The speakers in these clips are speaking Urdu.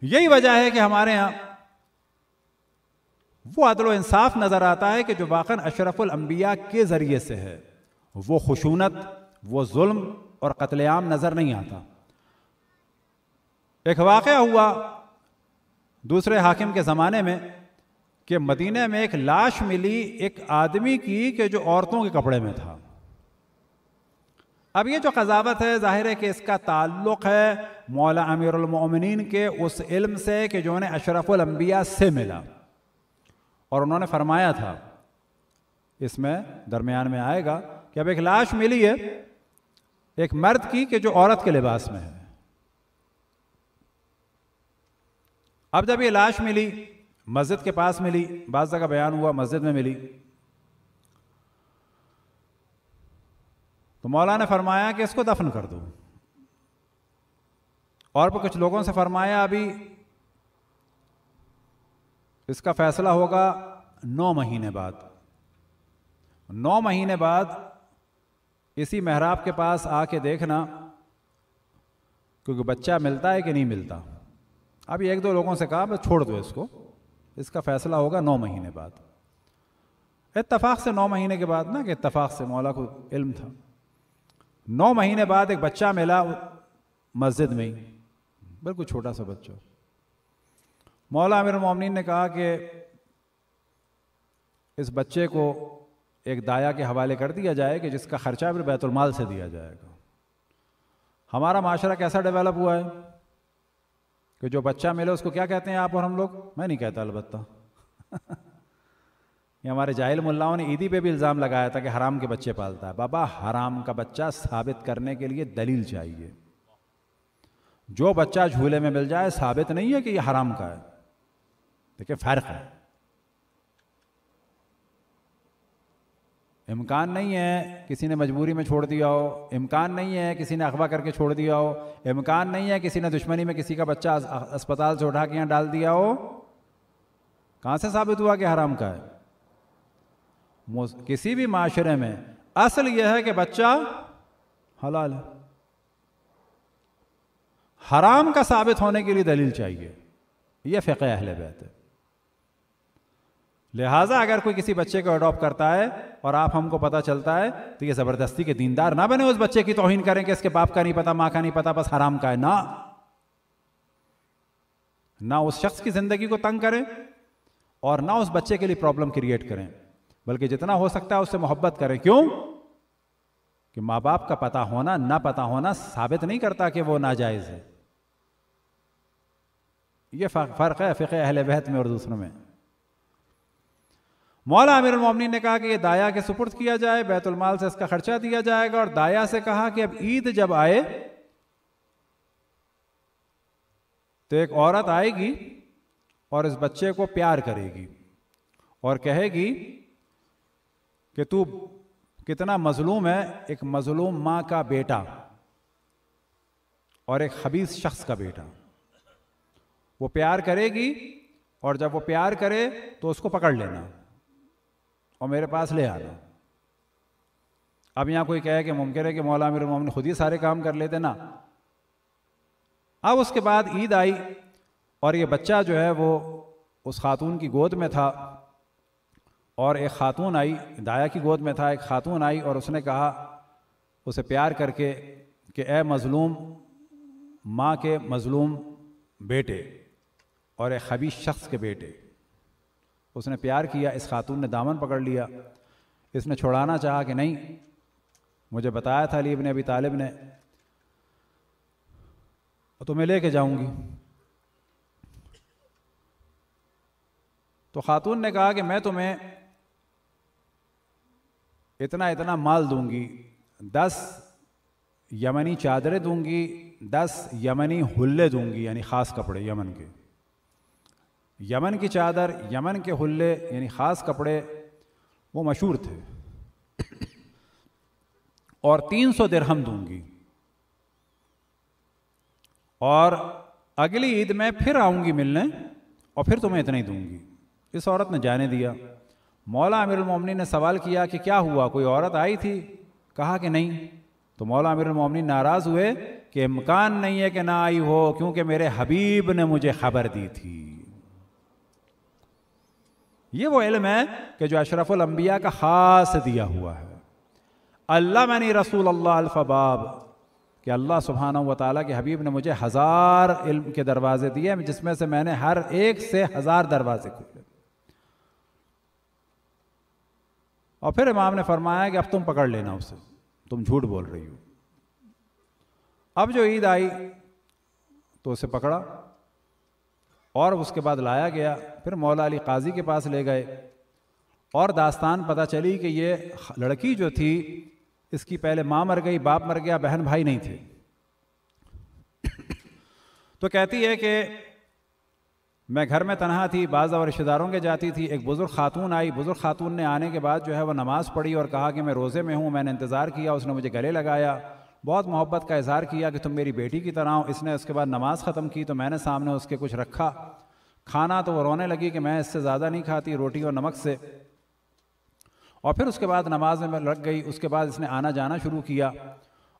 یہی وجہ ہے کہ ہمارے ہاں وہ عدل و انصاف نظر آتا ہے کہ جو واقعاً اشرف الانبیاء کے ذریعے سے ہے، وہ خشونت، وہ ظلم اور قتل عام نظر نہیں آتا۔ ایک واقعہ ہوا دوسرے حاکم کے زمانے میں کہ مدینہ میں ایک لاش ملی ایک آدمی کی کہ جو عورتوں کے کپڑے میں تھا۔ اب یہ جو قضاوت ہے ظاہر ہے کہ اس کا تعلق ہے مولا امیر المؤمنین کے اس علم سے کہ جو انہیں اشرف الانبیاء سے ملا، اور انہوں نے فرمایا تھا، اس میں درمیان میں آئے گا کہ اب ایک لاش ملی ہے ایک مرد کی کہ جو عورت کے لباس میں ہے۔ اب جب یہ لاش ملی مسجد کے پاس ملی، بعض جگہ بیان ہوا مسجد میں ملی، تو مولا نے فرمایا کہ اس کو دفن کر دو، اور پھر کچھ لوگوں سے فرمایا ابھی اس کا فیصلہ ہوگا 9 مہینے بعد۔ 9 مہینے بعد اسی محراب کے پاس آ کے دیکھنا کیونکہ بچہ ملتا ہے کہ نہیں ملتا۔ اب 1-2 لوگوں سے کہا بس چھوڑ دو اس کو، اس کا فیصلہ ہوگا 9 مہینے بعد۔ اتفاق سے 9 مہینے کے بعد، نہ کہ اتفاق سے، مولا کو علم تھا۔ 9 مہینے بعد ایک بچہ ملا مسجد میں ہی، بالکل چھوٹا سا بچہ۔ مولا امیر المومنین نے کہا کہ اس بچے کو ایک دایا کے حوالے کر دیا جائے کہ جس کا خرچہ پھر بیت المال سے دیا جائے گا۔ ہمارا معاشرہ کیسا ڈیولپ ہوا ہے کہ جو بچہ ملے اس کو کیا کہتے ہیں آپ اور ہم لوگ؟ میں نہیں کہتا البتہ یہ ہمارے جاہل ملاؤں نے عیدی پہ بھی الزام لگایا تھا کہ حرام کے بچے پالتا ہے۔ بابا حرام کا بچہ ثابت کرنے کے لیے دلیل چاہیے۔ جو بچہ جھولے میں مل جائے ثابت نہیں ہے کہ یہ حرام کا ہے۔ دیکھیں فرق ہے، امکان نہیں ہے کسی نے مجبوری میں چھوڑ دیا ہو، امکان نہیں ہے کسی نے اغوا کر کے چھوڑ دیا ہو، امکان نہیں ہے کسی نے دشمنی میں کسی کا بچہ اسپتال سے اٹھا کے یہاں ڈال دیا ہو۔ کہاں سے ثابت ہوا کہ حرام کا ہے؟ کسی بھی معاشرے میں اصل یہ ہے کہ بچہ حلال ہے، حرام کا ثابت ہونے کے لیے دلیل چاہیے۔ یہ فقہ اہل بیت ہے۔ لہٰذا اگر کوئی کسی بچے کو اڈاپٹ کرتا ہے اور آپ ہم کو پتہ چلتا ہے تو یہ زبردستی کے دیندار نہ بنے، اس بچے کی توہین کریں کہ اس کے باپ کا نہیں پتا، ماں کا نہیں پتا، بس حرام کا ہے۔ نہ اس شخص کی زندگی کو تنگ کریں اور نہ اس بچے کے لیے پرابلم کریٹ کریں، بلکہ جتنا ہو سکتا ہے اس سے محبت کریں۔ کیوں کہ ماں باپ کا پتہ ہونا نہ پتہ ہونا ثابت نہیں کرتا کہ وہ ناجائز ہے۔ یہ فرق ہے فقہ اہل بیت میں اور دوسروں میں۔ مولا امیر المومنین نے کہا کہ یہ دایا کے سپرد کیا جائے، بیت المال سے اس کا خرچہ دیا جائے گا، اور دایا سے کہا کہ اب عید جب آئے تو ایک عورت آئے گی اور اس بچے کو پیار کرے گی اور کہے گی کہ تو کتنا مظلوم ہے، ایک مظلوم ماں کا بیٹا اور ایک خبیث شخص کا بیٹا۔ وہ پیار کرے گی اور جب وہ پیار کرے تو اس کو پکڑ لینا اور میرے پاس لے آنا۔ اب یہاں کوئی کہے کہ ممکن ہے کہ مولا امیر المومنین خود ہی سارے کام کر لیتے نا۔ اب اس کے بعد عید آئی اور یہ بچہ جو ہے وہ اس خاتون کی گود میں تھا، اور ایک خاتون آئی، دایا کی گود میں تھا، ایک خاتون آئی اور اس نے کہا اسے پیار کر کے کہ اے مظلوم ماں کے مظلوم بیٹے اور ایک خبیث شخص کے بیٹے۔ اس نے پیار کیا، اس خاتون نے دامن پکڑ لیا، اس نے چھڑانا چاہا کہ نہیں، مجھے بتایا تھا علی ابن ابی طالب نے، تو میں لے کے جاؤں گی۔ تو خاتون نے کہا کہ میں تمہیں اتنا مال دوں گی، 10 یمنی چادریں دوں گی، 10 یمنی حلے دوں گی، یعنی خاص کپڑے یمن کے۔ یمن کی چادر، یمن کے حلے یعنی خاص کپڑے وہ مشہور تھے، اور 300 درہم دوں گی، اور اگلی عید میں پھر آؤں گی ملنے اور پھر تمہیں اتنا ہی دوں گی۔ اس عورت نے جانے دیا۔ مولا امیر المومنین نے سوال کیا کہ کیا ہوا، کوئی عورت آئی تھی؟ کہا کہ نہیں۔ تو مولا امیر المومنین ناراض ہوئے کہ امکان نہیں ہے کہ نہ آئی ہو، کیونکہ میرے حبیب نے مجھے خبر دی تھی۔ یہ وہ علم ہے کہ جو اشرف الانبیاء کا خاص دیا ہوا ہے۔ علمنی رسول اللہ الف باب، کہ اللہ سبحانہ و تعالیٰ کے حبیب نے مجھے 1000 علم کے دروازے دیے، جس میں سے میں نے ہر ایک سے 1000 دروازے کھولے۔ اور پھر امام نے فرمایا کہ اب تم پکڑ لینا اسے، تم جھوٹ بول رہی ہو۔ اب جو عید آئی تو اسے پکڑا اور اس کے بعد لایا گیا، پھر مولا علی قاضی کے پاس لے گئے، اور داستان پتہ چلی کہ یہ لڑکی جو تھی اس کی پہلے ماں مر گئی، باپ مر گیا، بہن بھائی نہیں تھے۔ تو کہتی ہے کہ میں گھر میں تنہا تھی، بعض اور رشتہ داروں کے جاتی تھی، ایک بزرگ خاتون آئی، بزرگ خاتون نے آنے کے بعد جو ہے وہ نماز پڑھی اور کہا کہ میں روزے میں ہوں، میں نے انتظار کیا، اس نے مجھے گلے لگایا، بہت محبت کا اظہار کیا کہ تم میری بیٹی کی طرح ہو۔ اس نے اس کے بعد نماز ختم کی تو میں نے سامنے اس کے کچھ رکھا کھانا، تو وہ رونے لگی کہ میں اس سے زیادہ نہیں کھاتی، روٹی اور نمک سے، اور پھر اس کے بعد نماز میں لگ گئی۔ اس کے بعد اس نے آنا جانا شروع کیا،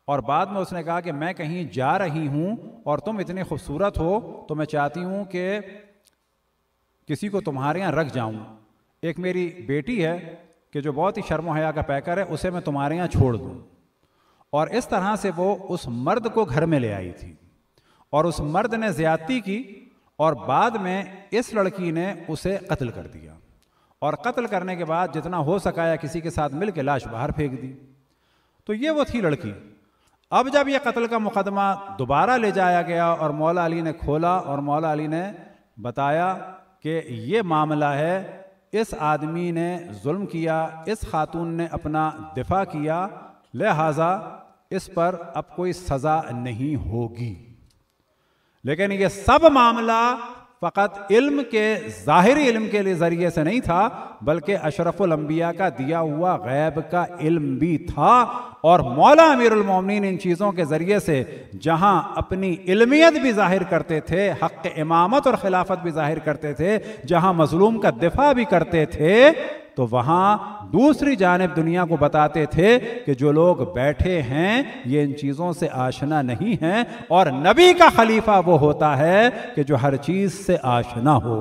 اور بعد میں اس نے کہا کہ میں کہیں جا رہی ہوں اور تم اتنے خوبصورت ہو تو میں چاہتی ہوں کہ کسی کو تمہارے یہاں رکھ جاؤں، ایک میری بیٹی ہے کہ جو بہت ہی شرم و حیا کا پیکر ہے، اسے میں تمہارے یہاں چھوڑ دوں۔ اور اس طرح سے وہ اس مرد کو گھر میں لے آئی تھی، اور اس مرد نے زیادتی کی، اور بعد میں اس لڑکی نے اسے قتل کر دیا، اور قتل کرنے کے بعد جتنا ہو سکا یا کسی کے ساتھ مل کے لاش باہر پھینک دی۔ تو یہ وہ تھی لڑکی۔ اب جب یہ قتل کا مقدمہ دوبارہ لے جایا گیا اور مولا علی نے کھولا، اور مولا علی نے بتایا کہ یہ معاملہ ہے، اس آدمی نے ظلم کیا، اس خاتون نے اپنا دفاع کیا، لہذا اس پر اب کوئی سزا نہیں ہوگی۔ لیکن یہ سب معاملہ فقط علم کے ظاہری علم کے ذریعے سے نہیں تھا، بلکہ اشرف الانبیاء کا دیا ہوا غیب کا علم بھی تھا، اور مولا امیر المومنین ان چیزوں کے ذریعے سے جہاں اپنی علمیت بھی ظاہر کرتے تھے، حق امامت اور خلافت بھی ظاہر کرتے تھے، جہاں مظلوم کا دفاع بھی کرتے تھے، تو وہاں دوسری جانب دنیا کو بتاتے تھے کہ جو لوگ بیٹھے ہیں یہ ان چیزوں سے آشنا نہیں ہیں، اور نبی کا خلیفہ وہ ہوتا ہے کہ جو ہر چیز سے آشنا ہو۔